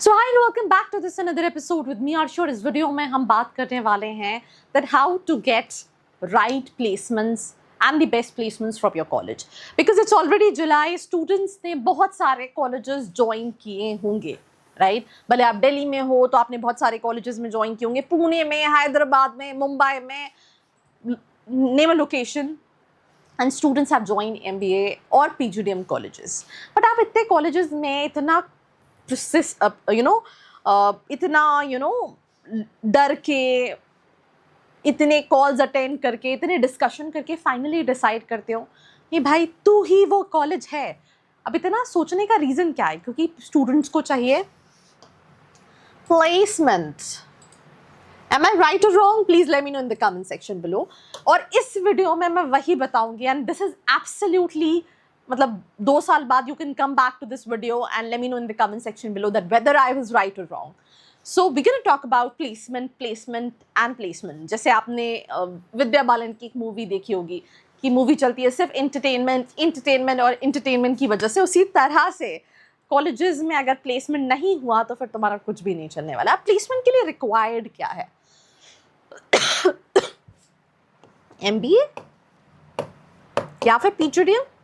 So hi and welcome back to this another episode with me Arshu। इस video में हम बात करने वाले हैं that how to get right placements and the best placements from your college because it's already July। students ने बहुत सारे colleges join किए होंगे, राइट भले आप दिल्ली में हो तो आपने बहुत सारे कॉलेजेस में ज्वाइन किए होंगे, पुणे में, हैदराबाद में, मुंबई में, name a location, and students have joined MBA or PGDM colleges। but आप इतने colleges में इतना इतना डर के, इतने कॉल्स अटेंड करके, इतने डिस्कशन करके फाइनली डिसाइड करते हो कि भाई तू ही वो कॉलेज है। अब इतना सोचने का रीज़न क्या है? क्योंकि स्टूडेंट्स को चाहिए placement. Am I right or wrong? Please let me know in the comment section below। और इस वीडियो में मैं वही बताऊंगी and this is absolutely मतलब 2 साल बाद you can come back to this video and let me know in the comment section below that whether I was right or wrong। So we're going to talk about placement and placement। जैसे आपने विद्या बालन की एक movie देखी होगी कि movie चलती है सिर्फ इंटरटेनमेंट और इंटरटेनमेंट की वजह से, उसी तरह से कॉलेजेस में अगर प्लेसमेंट नहीं हुआ तो फिर तुम्हारा कुछ भी नहीं चलने वाला। प्लेसमेंट के लिए रिक्वायर्ड क्या है? MBA या फिर PGDM?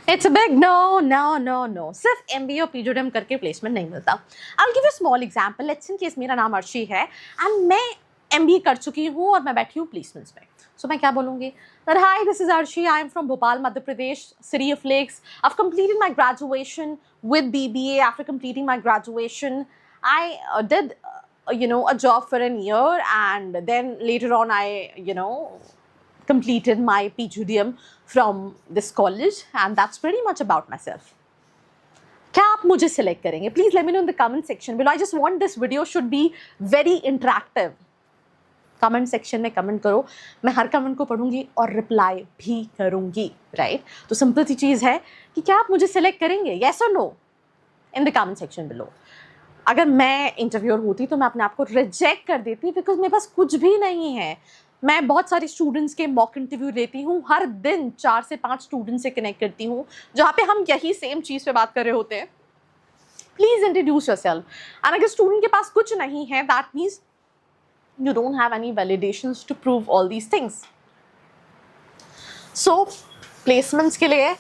It's a big no। सिर्फ MBA और PGDM करके प्लेसमेंट नहीं मिलता। I'll give you a small example। Let's in case मेरा नाम अर्शी है and मैं MBA कर चुकी हूँ और मैं बैठी हूँ प्लेसमेंट्स में, so मैं क्या बोलूँगी? That hi, this is Arshi। I am from Bhopal, Madhya Pradesh, City of Lakes। I've completed my graduation with BBA। After completing my graduation, I did a job for a year and then later on I completed my PGDM from this college and that's pretty much about myself। क्या आप मुझे select करेंगे? Please let me know in the comment section below. I just want this video should be very interactive. Comment section में comment करो, मैं हर comment को पढ़ूंगी और reply भी करूंगी, राइट? तो सिंपल सी चीज़ है कि क्या आप मुझे सिलेक्ट करेंगे, येस और no, in the comment section below. अगर मैं इंटरव्यूअर होती तो मैं अपने आप को रिजेक्ट कर देती बिकॉज मेरे पास कुछ भी नहीं है। मैं बहुत सारे स्टूडेंट्स के मॉक इंटरव्यू लेती हूँ, हर दिन 4 से 5 स्टूडेंट्स से कनेक्ट करती हूँ जहाँ पे हम यही सेम चीज़ पे बात कर रहे होते हैं। Please introduce yourself. एंड अगर स्टूडेंट के पास कुछ नहीं है, that means you don't have any validations to prove all these things। So placements के लिए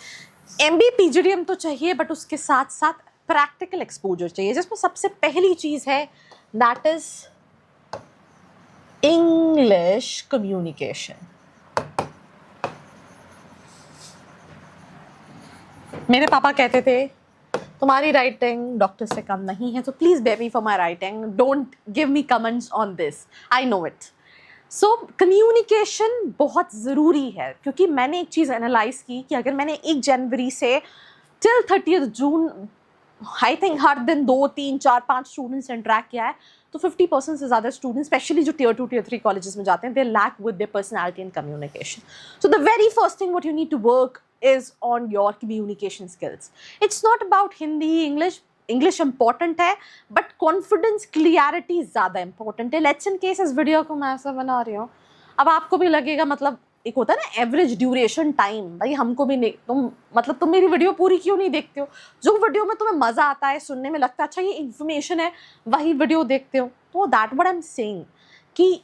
MBA PGDM तो चाहिए बट उसके साथ साथ प्रैक्टिकल एक्सपोजर चाहिए, जिसमें सबसे पहली चीज़ है दैट इज इंग्लिश कम्युनिकेशन। मेरे पापा कहते थे तुम्हारी राइटिंग डॉक्टर से कम नहीं है, तो please baby for my writing don't give me comments on this, I know it. So communication बहुत ज़रूरी है क्योंकि मैंने एक चीज़ एनालाइज की कि अगर मैंने 1 जनवरी से टिल 30 जून आई थिंक हर दिन 2, 3, 4, 5 स्टूडेंट्स से इंटरेक्ट किया है तो 50% से ज़्यादा स्टूडेंट्स, स्पेशली जो Tier 2, Tier 3 कॉलेजेस में जाते हैं, they lack with their personality and communication. So the very first thing what you need to work is on your communication skills। it's not about Hindi, English important है but confidence clarity ज़्यादा important है। let's in case इस video को मैं ऐसा बना रही हूँ, अब आपको भी लगेगा मतलब एक होता है ना एवरेज ड्यूरेशन टाइम, भाई हमको भी नहीं, तुम मेरी वीडियो पूरी क्यों नहीं देखते हो? जो वीडियो में तुम्हें मज़ा आता है, सुनने में लगता है अच्छा ये इन्फॉर्मेशन है, वही वीडियो देखते हो। तो that what I am saying कि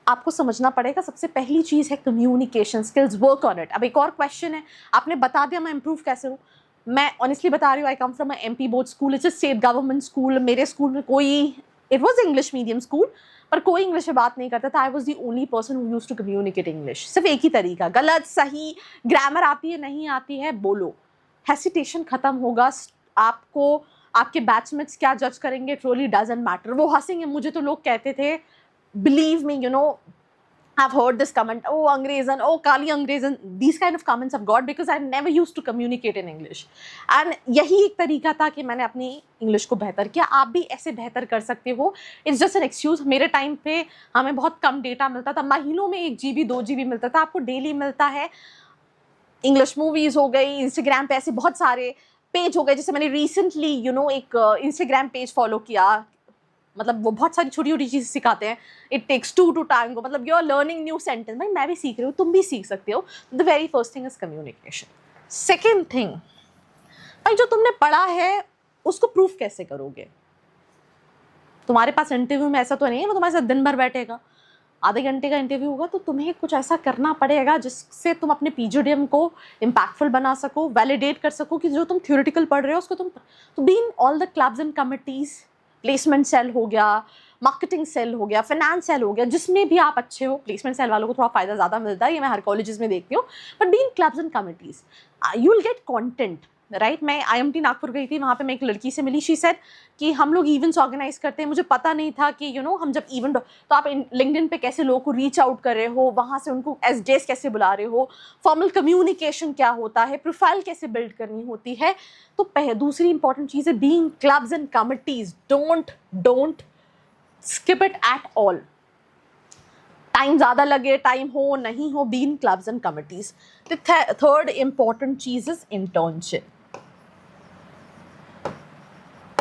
आपको समझना पड़ेगा सबसे पहली चीज़ है communication skills, work on it. अब एक और क्वेश्चन है, आपने बता दिया मैं इम्प्रूव कैसे हूँ। मैं ऑनेस्टली बता रही हूँ, I come from a MP board school, it's a state government school. मेरे स्कूल में कोई, it was English medium school, पर कोई इंग्लिश में बात नहीं करता था। I was the only person who used to communicate English. सिर्फ एक ही तरीका, गलत सही, ग्रामर आती है नहीं आती है, बोलो, हेसिटेशन खत्म होगा। आपको आपके बैचमेट्स क्या जज करेंगे, इट रियली डजंट मैटर। वो हंसेंगे। मुझे तो लोग कहते थे, believe me, I've heard this comment, oh अंग्रेजन, oh Kali अंग्रेजन, these kind of comments I've got because I never used to communicate in English। and यही एक तरीका था कि मैंने अपनी इंग्लिश को बेहतर किया। आप भी ऐसे बेहतर कर सकते हो। It's just an excuse. मेरे टाइम पे हमें बहुत कम डेटा मिलता था, महीनों में 1 GB 2 GB मिलता था, आपको डेली मिलता है। इंग्लिश मूवीज़ हो गई, इंस्टाग्राम पे ऐसे बहुत सारे पेज हो गए। जैसे मैंने रिसेंटली एक इंस्टाग्राम पेज फॉलो किया, मतलब वो बहुत सारी छोटी छोटी चीज़ें सिखाते हैं। इट टेक्स 2 to tango, मतलब you are learning new sentence. भाई मैं भी सीख रही हूँ, तुम भी सीख सकते हो। The very first thing is communication. Second thing, भाई जो तुमने पढ़ा है उसको प्रूफ कैसे करोगे? तुम्हारे पास इंटरव्यू में ऐसा तो नहीं है वो तुम्हारे साथ दिन भर बैठेगा। आधे घंटे का इंटरव्यू होगा तो तुम्हें कुछ ऐसा करना पड़ेगा जिससे तुम अपने पीजीडीएम को इम्पैक्टफुल बना सको, वैलिडेट कर सको कि जो तुम थ्योरेटिकल पढ़ रहे हो उसको तुम तो be in all the clubs and committees, placement cell हो गया, मार्केटिंग सेल हो गया, फाइनेंस सेल हो गया, जिसमें भी आप अच्छे हो। प्लेसमेंट सेल वालों को थोड़ा फायदा ज़्यादा मिलता है, ये मैं हर कॉलेजेस में देखती हूँ, but be in clubs and committees you will get content, right. मैं IMT नागपुर गई थी, वहाँ पे मैं एक लड़की से मिली, शी सेड कि हम लोग इवेंट्स ऑर्गेनाइज करते हैं, मुझे पता नहीं था कि हम जब इवेंट, तो आप लिंक्डइन पे कैसे लोगों को रीच आउट कर रहे हो, वहाँ से उनको SJs कैसे बुला रहे हो, फॉर्मल कम्युनिकेशन क्या होता है, प्रोफाइल कैसे बिल्ड करनी होती है। तो दूसरी इंपॉर्टेंट चीज़ है being clubs and committees, don't skip it at all. Time ज़्यादा लगे, टाइम हो नहीं हो, be in clubs and committees. The third important चीज इज इंटर्नशिप।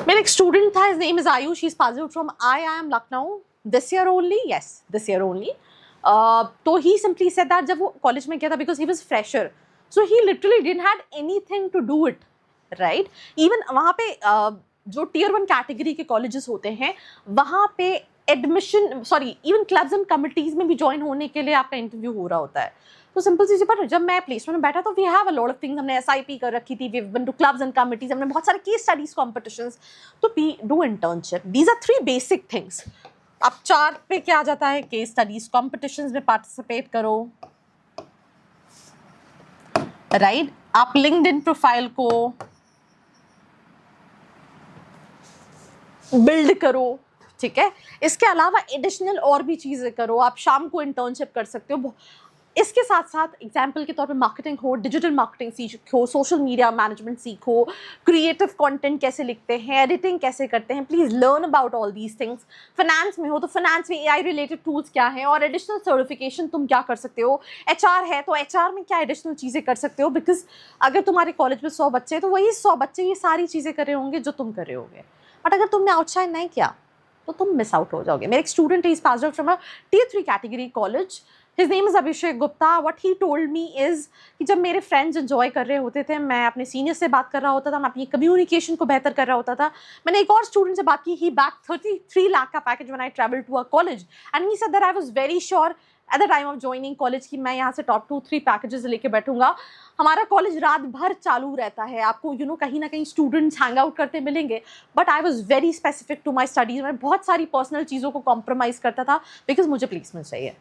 मेरा एक स्टूडेंट था, his name is Ayush, he's passed out from IIM Lucknow this year only, yes, this year only. तो he simply said that जब वो college में गया था, because he was fresher, so he literally didn't had anything to do it, right? Even वहाँ पे जो tier 1 category के कॉलेजेस होते हैं, वहाँ पे admission, sorry, even clubs and committees में भी ज्वाइन होने के लिए आपका इंटरव्यू हो रहा होता है। तो सिंपल सी पर जब मैं प्लेसमेंट में बैठा तो we have a lot of things, हमने SIP कर रखी थी, we have been to clubs and committees, हमने बहुत सारे केस स्टडीज कॉम्पिटिशंस, तो we do internship. These are 3 basic things. अब 4 पे क्या आ जाता है, केस स्टडीज कॉम्पिटिशंस में पार्टिसिपेट करो, राइट। आप लिंक्डइन प्रोफाइल को बिल्ड करो, ठीक है। इसके अलावा एडिशनल और भी चीज़ें करो, आप शाम को इंटर्नशिप कर सकते हो। इसके साथ साथ एग्जाम्पल के तौर पे मार्केटिंग हो, डिजिटल मार्केटिंग सीखो, सोशल मीडिया मैनेजमेंट सीखो, क्रिएटिव कंटेंट कैसे लिखते हैं, एडिटिंग कैसे करते हैं, please learn about all these things. Finance में हो तो फाइनेंस में AI रिलेटेड टूल्स क्या हैं और एडिशनल सर्टिफिकेशन तुम क्या कर सकते हो। HR है तो HR में क्या एडिशनल चीज़ें कर सकते हो, बिकॉज अगर तुम्हारे कॉलेज में 100 बच्चे हैं तो वही 100 बच्चे ये सारी चीज़ें कर रहे होंगे जो तुम कर रहे होगे, बट अगर तुमने आउटशाइन नहीं किया तो तुम मिस आउट हो जाओगे। मेरे एक student is passed out from a Tier 3 category college, his name is Abhishek Gupta. What he told me is कि जब मेरे फ्रेंड्स एंजॉय कर रहे होते थे, मैं अपने सीनियर से बात कर रहा होता था, मैं अपनी कम्युनिकेशन को बेहतर कर रहा होता था। मैंने एक और स्टूडेंट से बात की, ही बैक 33 लाख का package when I travel to a college, and he said that I was very sure at the time of joining college कि मैं यहाँ से टॉप 2-3 पैकेजेस लेके बैठूंगा। हमारा कॉलेज रात भर चालू रहता है, आपको कहीं ना कहीं स्टूडेंट्स हैंग आउट करते मिलेंगे, but I was very specific to my studies. मैं बहुत सारी पर्सनल चीज़ों को कॉम्प्रोमाइज़ करता था बिकॉज मुझे प्लेसमेंट चाहिए,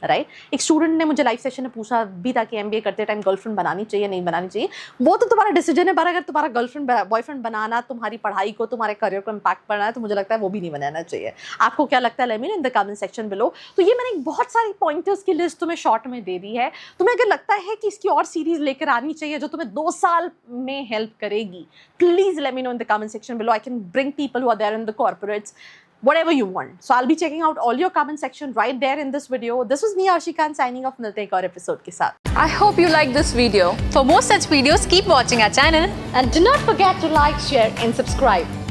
राइट। एक स्टूडेंट ने मुझे लाइव सेशन में पूछा भी था कि MBA करते टाइम गर्लफ्रेंड बनानी चाहिए नहीं बनानी चाहिए। वो तो तुम्हारा डिसीजन है, पर अगर तुम्हारा गर्लफ्रेंड बॉयफ्रेंड बनाना तुम्हारी पढ़ाई को, तुम्हारे करियर को इम्पैक्ट पड़ना है, तो मुझे लगता है वो भी नहीं बनाना चाहिए। आपको क्या लगता है, late me know in the comment section below. तो ये मैंने बहुत सारी पॉइंटर्स की लिस्ट तुम्हें शॉर्ट में दे दी है। तुम्हें अगर लगता है कि इसकी और सीरीज लेकर आनी चाहिए जो तुम्हें 2 साल में हेल्प करेगी, please let me know in the comment section below. I can bring people who are there in the corporates, whatever you want. So I'll be checking out all your comment section right there in this video. This was me, Arshika, signing off. मिलते हैं एक और episode के साथ. I hope you like this video. For more such videos, keep watching our channel. And do not forget to like, share and subscribe.